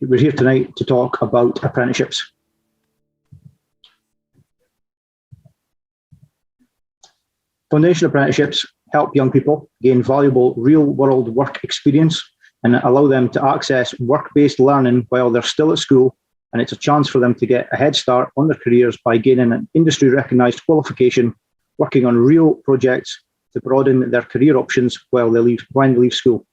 We're here tonight to talk about apprenticeships. Foundation apprenticeships help young people gain valuable real-world work experience and allow them to access work-based learning while they're still at school, and it's a chance for them to get a head start on their careers by gaining an industry-recognised qualification, working on real projects to broaden their career options when they leave school.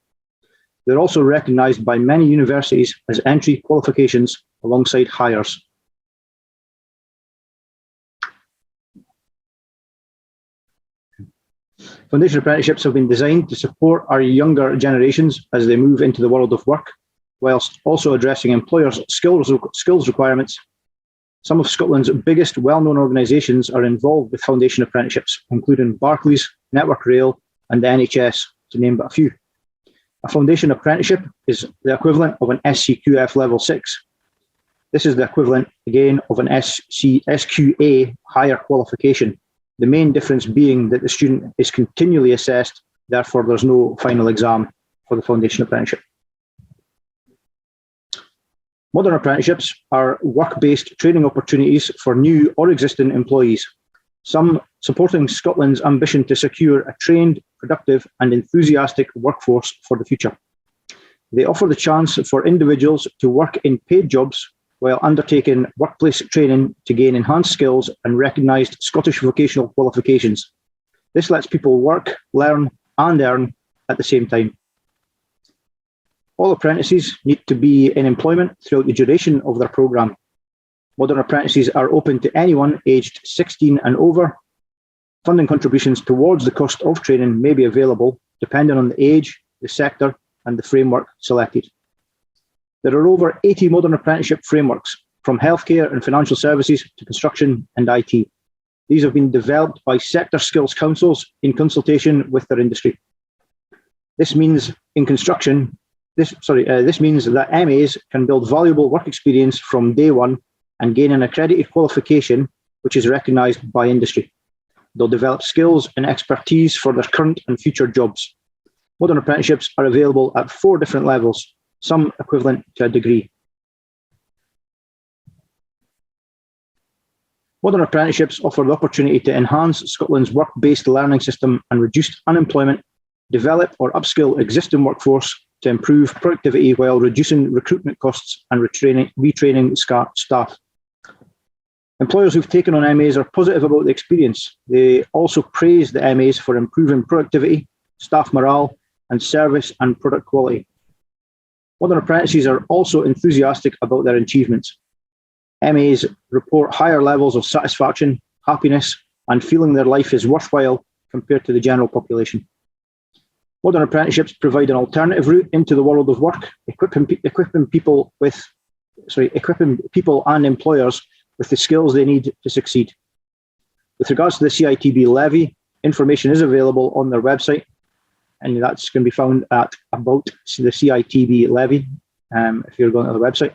They're also recognised by many universities as entry qualifications alongside hires. Foundation apprenticeships have been designed to support our younger generations as they move into the world of work, whilst also addressing employers' skills requirements. Some of Scotland's biggest well-known organisations are involved with foundation apprenticeships, including Barclays, Network Rail, and the NHS, to name but a few. A foundation apprenticeship is the equivalent of an SCQF Level 6. This is the equivalent, again, of an SQA higher qualification. The main difference being that the student is continually assessed, therefore there's no final exam for the foundation apprenticeship. Modern apprenticeships are work-based training opportunities for new or existing employees, some supporting Scotland's ambition to secure a trained, productive and enthusiastic workforce for the future. They offer the chance for individuals to work in paid jobs while undertaking workplace training to gain enhanced skills and recognised Scottish vocational qualifications. This lets people work, learn and earn at the same time. All apprentices need to be in employment throughout the duration of their programme. Modern apprentices are open to anyone aged 16 and over. Funding contributions towards the cost of training may be available depending on the age, the sector and the framework selected. There are over 80 modern apprenticeship frameworks, from healthcare and financial services to construction and IT. These have been developed by sector skills councils in consultation with their industry. This means this means that MAs can build valuable work experience from day one and gain an accredited qualification which is recognised by industry. They'll develop skills and expertise for their current and future jobs. Modern apprenticeships are available at 4 different levels, some equivalent to a degree. Modern apprenticeships offer the opportunity to enhance Scotland's work-based learning system and reduce unemployment, develop or upskill existing workforce to improve productivity while reducing recruitment costs and retraining staff. Employers who've taken on MAs are positive about the experience. They also praise the MAs for improving productivity, staff morale, and service and product quality. Modern apprentices are also enthusiastic about their achievements. MAs report higher levels of satisfaction, happiness, and feeling their life is worthwhile compared to the general population. Modern apprenticeships provide an alternative route into the world of work, equipping people and employers with the skills they need to succeed. With regards to the CITB levy, information is available on their website, and that's going to be found at about the CITB levy if you're going to the website.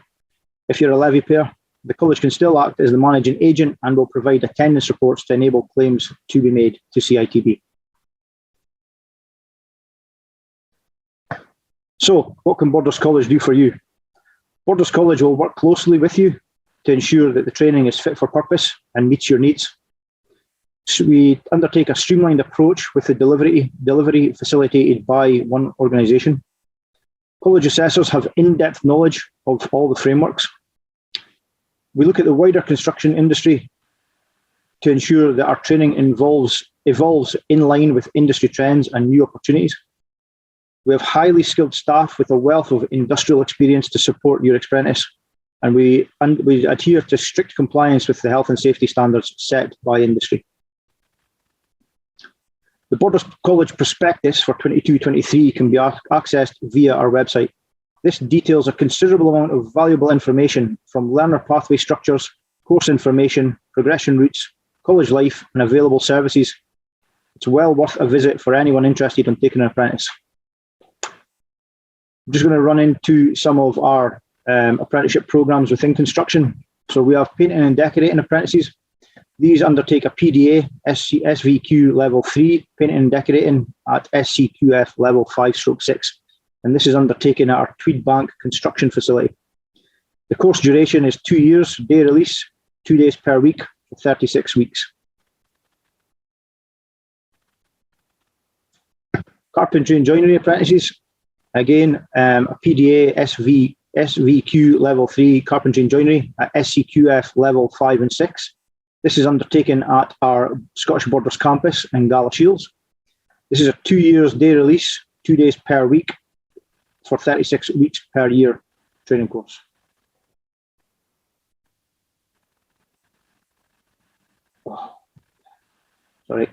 If you're a levy payer, the college can still act as the managing agent and will provide attendance reports to enable claims to be made to CITB. So, what can Borders College do for you? Borders College will work closely with you to ensure that the training is fit for purpose and meets your needs. So we undertake a streamlined approach with the delivery facilitated by one organisation. College assessors have in-depth knowledge of all the frameworks. We look at the wider construction industry to ensure that our training evolves in line with industry trends and new opportunities. We have highly skilled staff with a wealth of industrial experience to support your apprentice, and we adhere to strict compliance with the health and safety standards set by industry. The Borders College prospectus for 22-23 can be accessed via our website. This details a considerable amount of valuable information from learner pathway structures, course information, progression routes, college life, and available services. It's well worth a visit for anyone interested in taking an apprentice. I'm just going to run into some of our apprenticeship programs within construction. So we have painting and decorating apprentices. These undertake a PDA SVQ level 3 painting and decorating at SCQF level 5/6, and this is undertaken at our Tweedbank construction facility. The course duration is 2 years, day release, 2 days per week for 36 weeks. Carpentry and joinery apprentices, again, a PDA SVQ level 3 carpentry and joinery at SCQF level 5 and 6. This is undertaken at our Scottish Borders campus in Galashiels. This is a 2 years day release, 2 days per week for 36 weeks per year training course. Oh, sorry.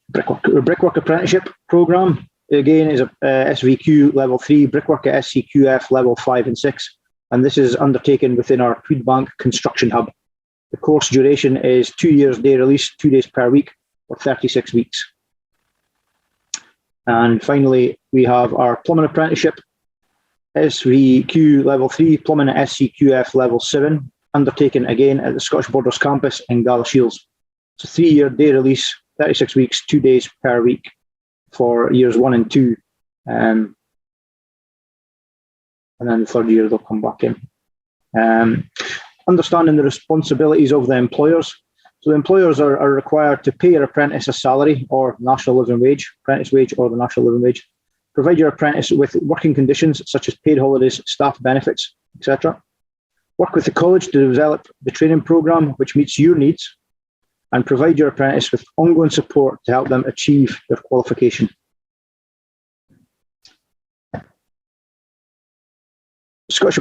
Brickwork apprenticeship program, again, is a SVQ level 3, brickwork at SCQF level 5 and 6, and this is undertaken within our Tweedbank construction hub. The course duration is 2 years day release, 2 days per week for 36 weeks. And finally, we have our plumbing apprenticeship, SVQ level 3, plumbing at SCQF level 7, undertaken again at the Scottish Borders campus in Galashiels. It's a 3 year day release, 36 weeks, 2 days per week for years 1 and 2. And then the third year they'll come back in. Understanding the responsibilities of the employers. So the employers are required to pay your apprentice a salary or national living wage, apprentice wage or the national living wage. Provide your apprentice with working conditions such as paid holidays, staff benefits, etc. Work with the college to develop the training programme which meets your needs, and provide your apprentice with ongoing support to help them achieve their qualification. Scottish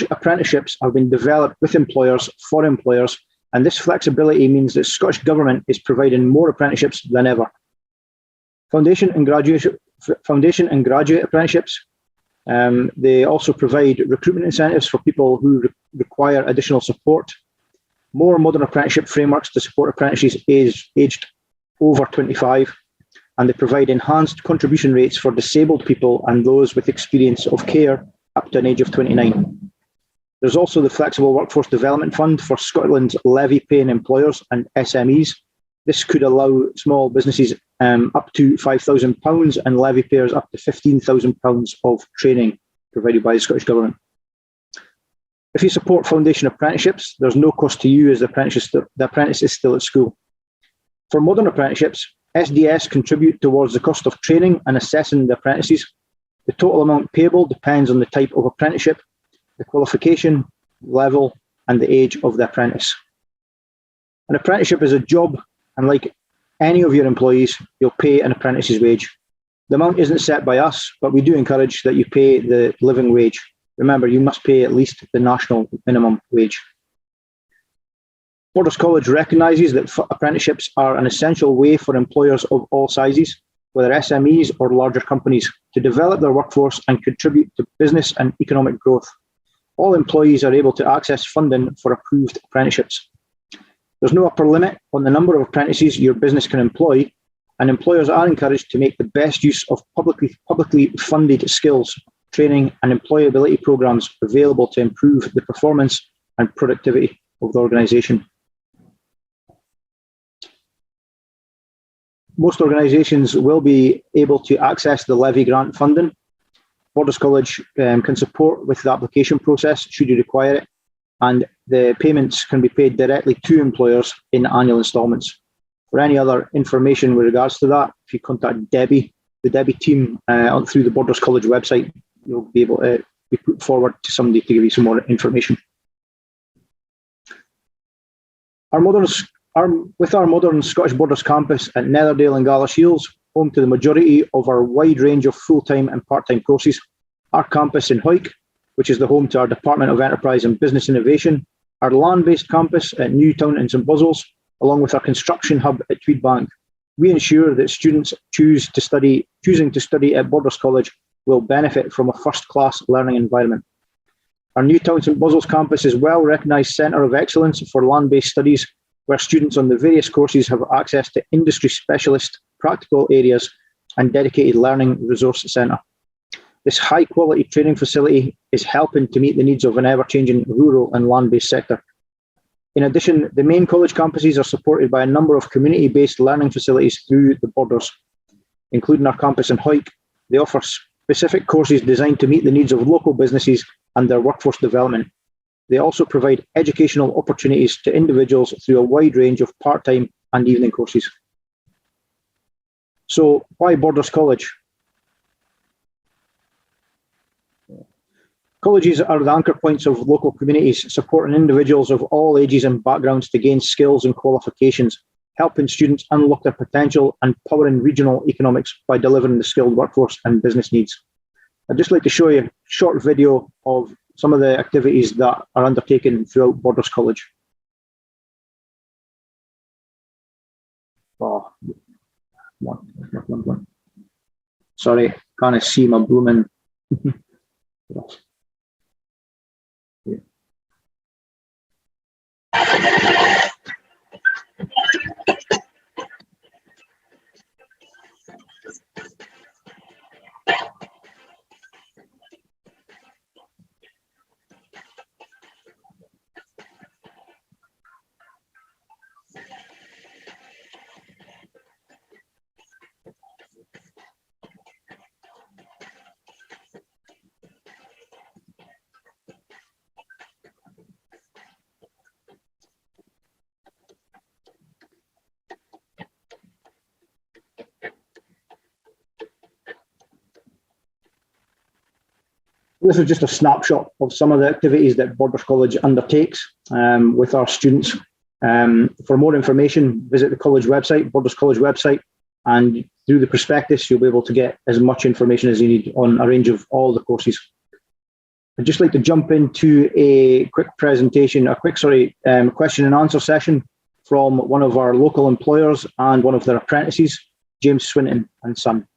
apprenticeships have been developed with employers for employers, and this flexibility means that Scottish Government is providing more apprenticeships than ever. Foundation and graduate apprenticeships, they also provide recruitment incentives for people who require additional support. More modern apprenticeship frameworks to support apprentices aged over 25, and they provide enhanced contribution rates for disabled people and those with experience of care up to an age of 29. There's also the Flexible Workforce Development Fund for Scotland's levy-paying employers and SMEs. This could allow small businesses up to £5,000 and levy payers up to £15,000 of training provided by the Scottish Government. If you support foundation apprenticeships, there's no cost to you as the apprentice is still at school. For modern apprenticeships, SDS contribute towards the cost of training and assessing the apprentices. The total amount payable depends on the type of apprenticeship, the qualification level, and the age of the apprentice. An apprenticeship is a job, and like any of your employees, you'll pay an apprentice's wage. The amount isn't set by us, but we do encourage that you pay the living wage. Remember, you must pay at least the national minimum wage. Borders College recognises that apprenticeships are an essential way for employers of all sizes, whether SMEs or larger companies, to develop their workforce and contribute to business and economic growth. All employees are able to access funding for approved apprenticeships. There's no upper limit on the number of apprentices your business can employ, and employers are encouraged to make the best use of publicly funded skills, training and employability programs available to improve the performance and productivity of the organisation. Most organisations will be able to access the levy grant funding. Borders College can support with the application process should you require it, and the payments can be paid directly to employers in annual instalments. For any other information with regards to that, if you contact Debbie, the Debbie team through the Borders College website, you'll be able to be put forward to somebody to give you some more information. With our modern Scottish Borders campus at Netherdale and Galashiels, home to the majority of our wide range of full-time and part-time courses, our campus in Hawick, which is the home to our Department of Enterprise and Business Innovation, our land-based campus at Newtown and St Buzzles, along with our construction hub at Tweedbank, we ensure that students choosing to study at Borders College will benefit from a first-class learning environment. Our Newtown St Buzzles campus is a well-recognised centre of excellence for land-based studies, where students on the various courses have access to industry specialist practical areas and dedicated learning resource centre. This high-quality training facility is helping to meet the needs of an ever-changing rural and land-based sector. In addition, the main college campuses are supported by a number of community-based learning facilities through the Borders, including our campus in Hawick. They offer specific courses designed to meet the needs of local businesses and their workforce development. They also provide educational opportunities to individuals through a wide range of part-time and evening courses. So why Borders College? Colleges are the anchor points of local communities, supporting individuals of all ages and backgrounds to gain skills and qualifications, helping students unlock their potential and powering regional economics by delivering the skilled workforce and business needs. I'd just like to show you a short video of some of the activities that are undertaken throughout Borders College. Oh, sorry, can't see my blooming. Yeah. This is just a snapshot of some of the activities that Borders College undertakes with our students. For more information, visit the college website, Borders College website, and through the prospectus, you'll be able to get as much information as you need on a range of all the courses. I'd just like to jump into a quick presentation, question and answer session from one of our local employers and one of their apprentices, James Swinton and Son.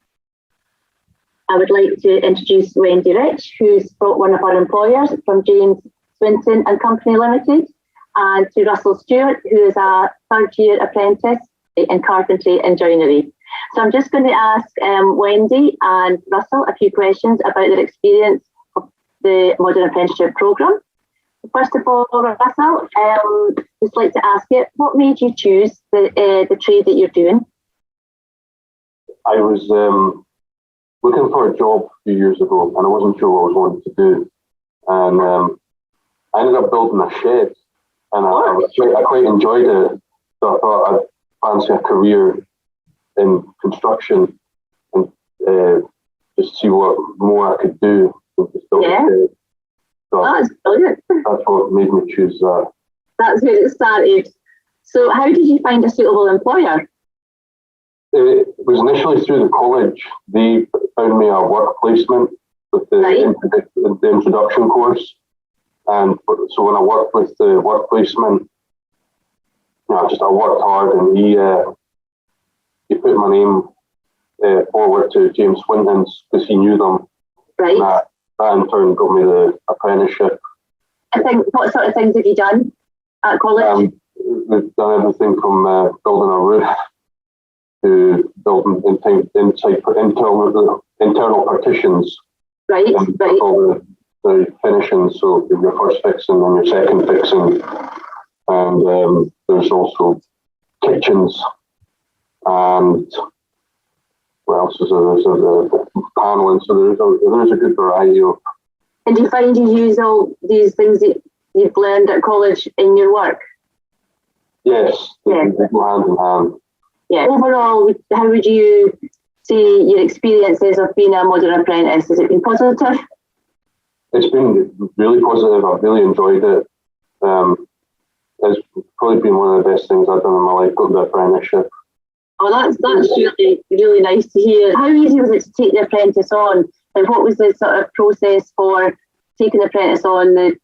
I would like to introduce Wendy Rich, who's one of our employers from James Swinton and Company Limited, and to Russell Stewart, who is a third-year apprentice in carpentry and joinery. So I'm just going to ask Wendy and Russell a few questions about their experience of the Modern Apprenticeship programme. First of all, Russell, just like to ask you, what made you choose the trade that you're doing? I was looking for a job a few years ago, and I wasn't sure what I was wanting to do. And I ended up building a shed, and I quite enjoyed it. So I thought I'd fancy a career in construction and just see what more I could do than just build a shed. So that's brilliant. That's what made me choose that. That's where it started. So how did you find a suitable employer? It was initially through the college. They found me a work placement with the introduction course. And so when I worked with the work placement, I worked hard, and he put my name forward to James Swinton's because he knew them. Right. That in turn got me the apprenticeship. I think, what sort of things have you done at college? We've done everything from building a roof to building internal partitions. Right, right. All the finishing, so your first fixing and your second fixing. And there's also kitchens, and what else is there? There's paneling, so there's a good variety of. And do you find you use all these things that you've learned at college in your work? Yes, they go hand in hand. Yeah. Overall, how would you say your experiences of being a modern apprentice? Has it been positive? It's been really positive. I've really enjoyed it. It's probably been one of the best things I've done in my life, got the apprenticeship. Oh, that's really, really nice to hear. How easy was it to take the apprentice on? And what was the sort of process for taking the apprentice on, the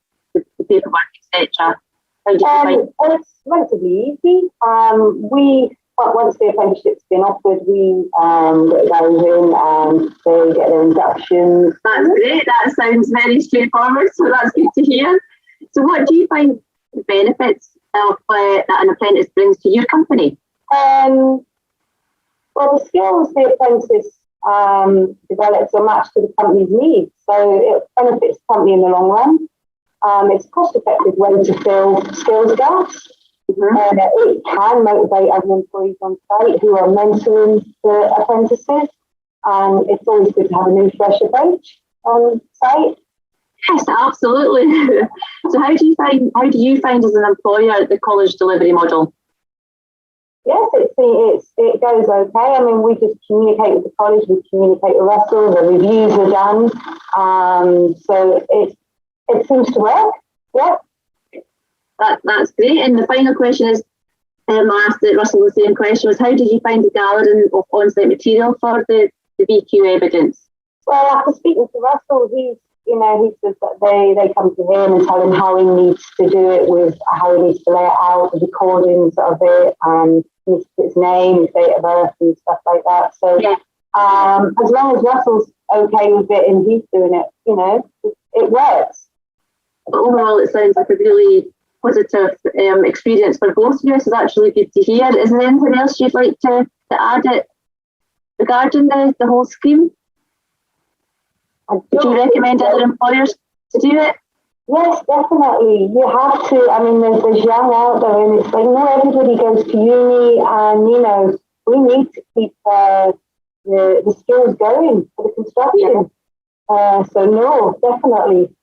paperwork, etc.? How did you find it? It's relatively easy. Once the apprenticeship's been offered, we get guys in and they get their inductions. That's great. That sounds very straightforward, so that's good to hear. So what do you find the benefits of that an apprentice brings to your company? Well, the skills the apprentice develops are matched to the company's needs, so it benefits the company in the long run. It's a cost-effective way to fill skills gaps. Mm-hmm. It can motivate other employees on site who are mentoring the apprentices. It's always good to have a new fresh approach on site. Yes, absolutely. So how do you find as an employer the college delivery model? Yes, it goes okay. I mean, we just communicate with the college, we communicate with Russell, the reviews are done. So it seems to work. Yeah. That's great. And the final question is, I asked Russell the same question, was how did you find the gathering of on-site material for the VQ evidence? Well, after speaking to Russell, he says that they come to him and tell him how he needs to do it, with how he needs to lay it out, the recordings of it, and he needs to put his name, his date of birth and stuff like that. So yeah. As long as Russell's okay with it and he's doing it, it works. But overall, it sounds like a really positive experience for both of you. So that's really good to hear. Is there anything else you'd like to add it regarding the whole scheme? Would you recommend other employers to do it? Yes, definitely. You have to. I mean, there's young out there, and it's like not everybody goes to uni, and we need to keep the skills going for the construction. Yeah. So no, definitely.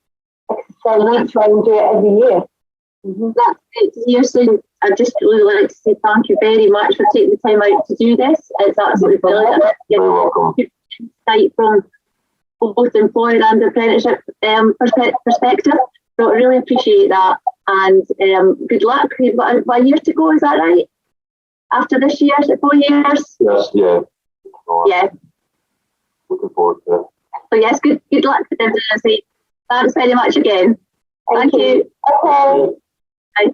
So we try and do it every year. Mm-hmm. That's great to hear. So I'd just really like to say thank you very much for taking the time out to do this. It's absolutely brilliant. You're welcome. Insight from both employer and apprenticeship perspective. So I really appreciate that. And good luck. You've got a year to go, is that right? After this year, is it 4 years? Yes, yeah. Yeah. Looking forward to it. So yes, good luck with everything. Thanks very much again. Thank you. Okay.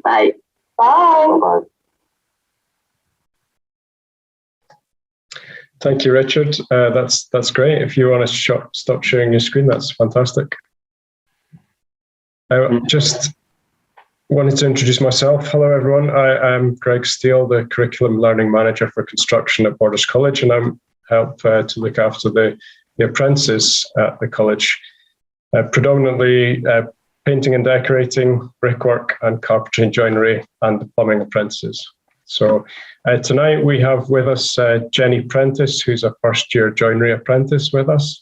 Bye. Bye. Bye. Thank you, Richard. That's great. If you want to stop sharing your screen, that's fantastic. I just wanted to introduce myself. Hello, everyone. I am Greg Steele, the Curriculum Learning Manager for Construction at Borders College, and I'm help to look after the apprentices at the college, predominantly painting and decorating, brickwork and carpentry and joinery, and the plumbing apprentices. So tonight we have with us Jenny Prentice, who's a first-year joinery apprentice with us.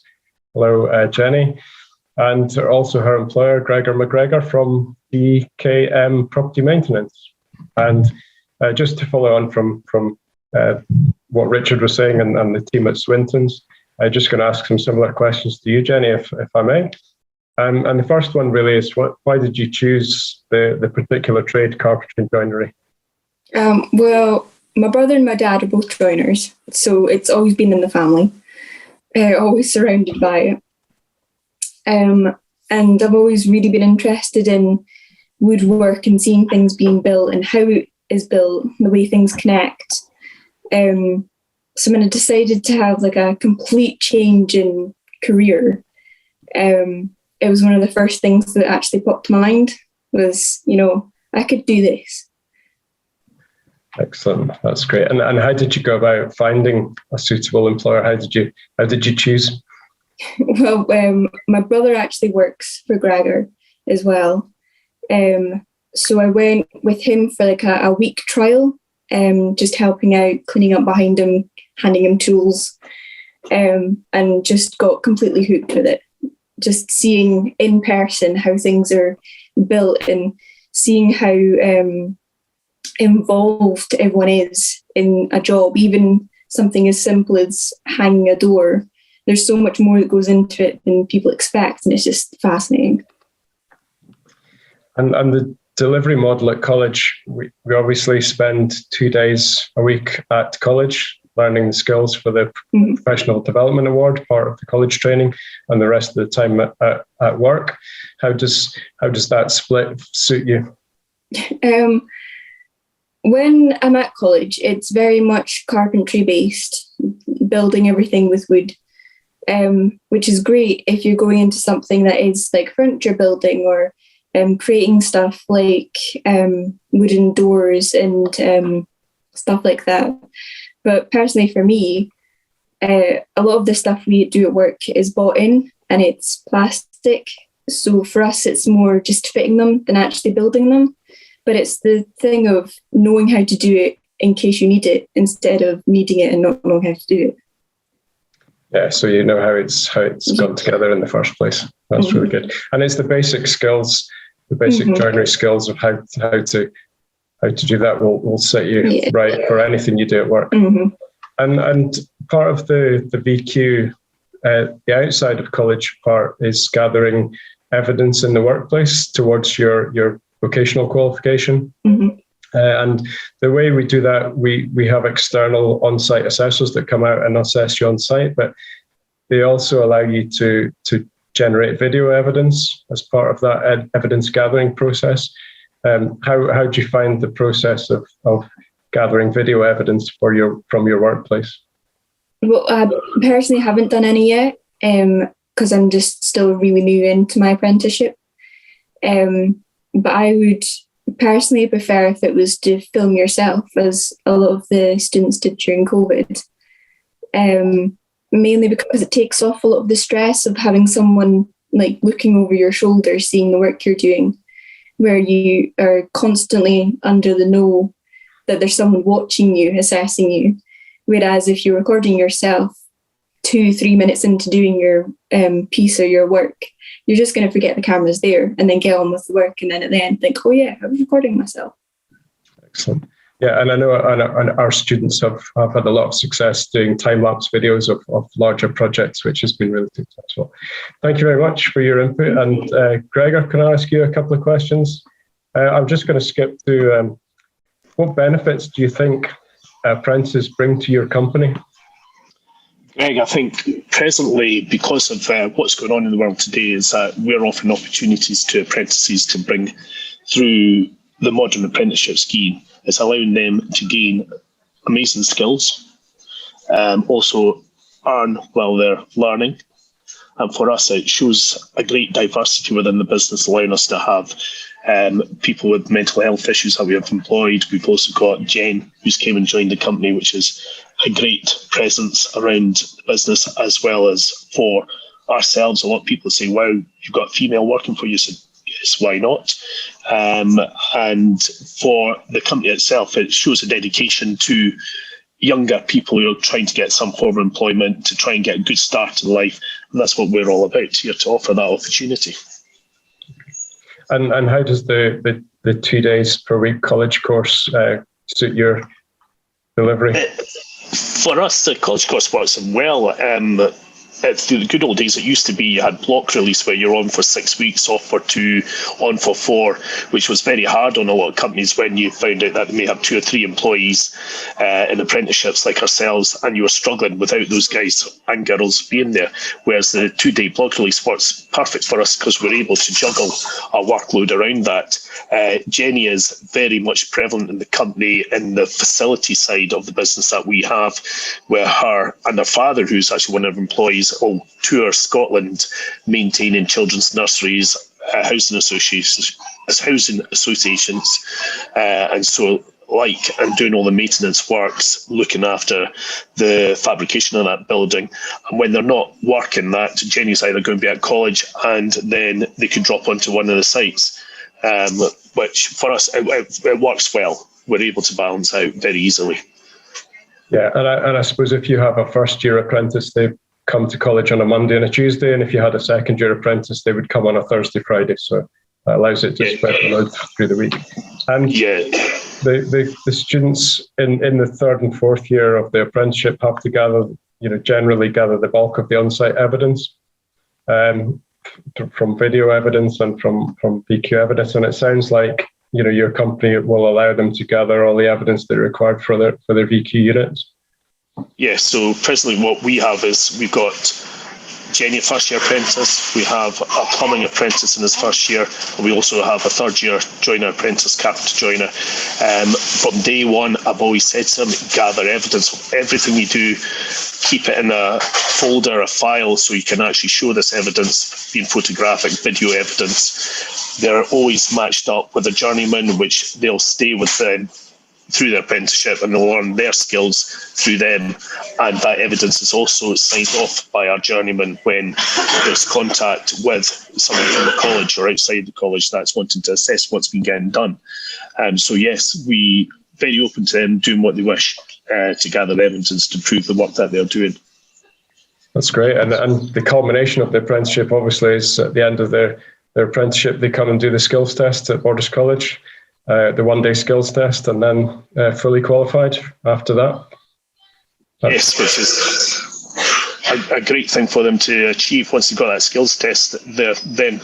Hello, Jenny. And also her employer, Gregor McGregor from EKM Property Maintenance. And just to follow on from what Richard was saying and the team at Swinton's, I'm just going to ask some similar questions to you, Jenny, if I may. And the first one really is, why did you choose the particular trade, carpentry and joinery? Well, my brother and my dad are both joiners, so it's always been in the family, always surrounded by it. And I've always really been interested in woodwork and seeing things being built and how it is built, the way things connect. So when I decided to have like a complete change in career, it was one of the first things that actually popped to mind was, I could do this. Excellent. That's great. And how did you go about finding a suitable employer? How did you choose? Well, my brother actually works for Gregor as well. So I went with him for like a week trial, just helping out, cleaning up behind him, handing him tools, and just got completely hooked with it. Just seeing in person how things are built and seeing how involved everyone is in a job, even something as simple as hanging a door. There's so much more that goes into it than people expect, and it's just fascinating. And the delivery model at college, we obviously spend 2 days a week at college learning the skills for the Professional Development Award, part of the college training, and the rest of the time at work. How does that split suit you? When I'm at college, it's very much carpentry based, building everything with wood, which is great if you're going into something that is like furniture building or creating stuff like wooden doors and stuff like that. But personally for me, a lot of the stuff we do at work is bought in and it's plastic. So for us, it's more just fitting them than actually building them. But it's the thing of knowing how to do it in case you need it instead of needing it and not knowing how to do it. Yeah, so you know how it's got together in the first place. That's really good. And it's the basic skills, the basic joinery skills of how to do that will set you right for anything you do at work. And part of the VQ, the outside of college part, is gathering evidence in the workplace towards your vocational qualification. And the way we do that, we have external on-site assessors that come out and assess you on site, but they also allow you to generate video evidence as part of that evidence gathering process. How do you find the process of gathering video evidence from your workplace? Well, I personally haven't done any yet, because I'm just still really new into my apprenticeship. But I would personally prefer if it was to film yourself, as a lot of the students did during COVID. Mainly because it takes off a lot of the stress of having someone like looking over your shoulder, seeing the work you're doing, where you are constantly under the know that there's someone watching you, assessing you. Whereas if you're recording yourself 2-3 minutes into doing your piece or your work, you're just going to forget the camera's there and then get on with the work. And then at the end think, oh yeah, I was recording myself. Excellent. Yeah, and I know and our students have had a lot of success doing time-lapse videos of larger projects, which has been really successful. Thank you very much for your input. And Gregor, can I ask you a couple of questions? I'm just going to skip to what benefits do you think apprentices bring to your company? Greg, I think presently, because of what's going on in the world today, is that we're offering opportunities to apprentices to bring through the modern apprenticeship scheme. It's allowing them to gain amazing skills, also earn while they're learning. And for us, it shows a great diversity within the business, allowing us to have people with mental health issues that we have employed. We've also got Jen, who's came and joined the company, which is a great presence around the business, as well as for ourselves. A lot of people say, wow, you've got a female working for you. So yes, why not? And for the company itself, it shows a dedication to younger people who are trying to get some form of employment, to try and get a good start in life. And that's what we're all about here, to offer that opportunity. And how does the 2 days per week college course suit your delivery? For us, the college course works well. Through the good old days, it used to be you had block release where you're on for 6 weeks, off for 2, on for 4, which was very hard on a lot of companies when you found out that they may have 2 or 3 employees in apprenticeships like ourselves, and you were struggling without those guys and girls being there. Whereas the 2-day block release works perfect for us because we're able to juggle our workload around that. Jenny is very much prevalent in the company in the facility side of the business that we have, where her and her father, who's actually one of our employees, all tour Scotland maintaining children's nurseries, housing associations, and so like, and doing all the maintenance works, looking after the fabrication of that building. And when they're not working that, Jenny's either going to be at college and then they could drop onto one of the sites, which for us, it works well. We're able to balance out very easily. Yeah, and I suppose if you have a first year apprentice, they come to college on a Monday and a Tuesday, and if you had a second year apprentice, they would come on a Thursday, Friday. So that allows it to spread the load through the week. And the students in the 3rd and 4th year of the apprenticeship have to generally gather the bulk of the on-site evidence from video evidence and from VQ evidence. And it sounds like your company will allow them to gather all the evidence they're required for their VQ units. Yeah, so presently what we have is we've got Jenny, a first-year apprentice. We have a plumbing apprentice in his first year. And we also have a 3rd-year joiner apprentice, carpenter joiner. From day one, I've always said to them, gather evidence. Everything you do, keep it in a folder, a file, so you can actually show this evidence, being photographic, video evidence. They're always matched up with a journeyman, which they'll stay with them through their apprenticeship, and they'll learn their skills through them. And that evidence is also signed off by our journeyman when there's contact with someone from the college or outside the college that's wanting to assess what's been getting done. So yes, we very open to them doing what they wish to gather evidence to prove the work that they're doing. That's great. And the culmination of the apprenticeship, obviously, is at the end of their apprenticeship, they come and do the skills test at Borders College, the one-day skills test, and then fully qualified after that. Yes, which is a great thing for them to achieve once they've got that skills test. They're then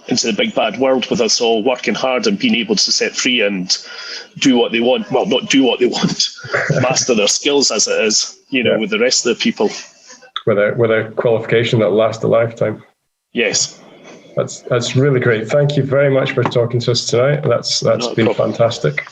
into the big bad world with us all working hard and being able to set free and do what they want. Well, not do what they want, master their skills as it is, with the rest of the people. With a qualification that lasts a lifetime. Yes. That's really great. Thank you very much for talking to us tonight. That's been fantastic.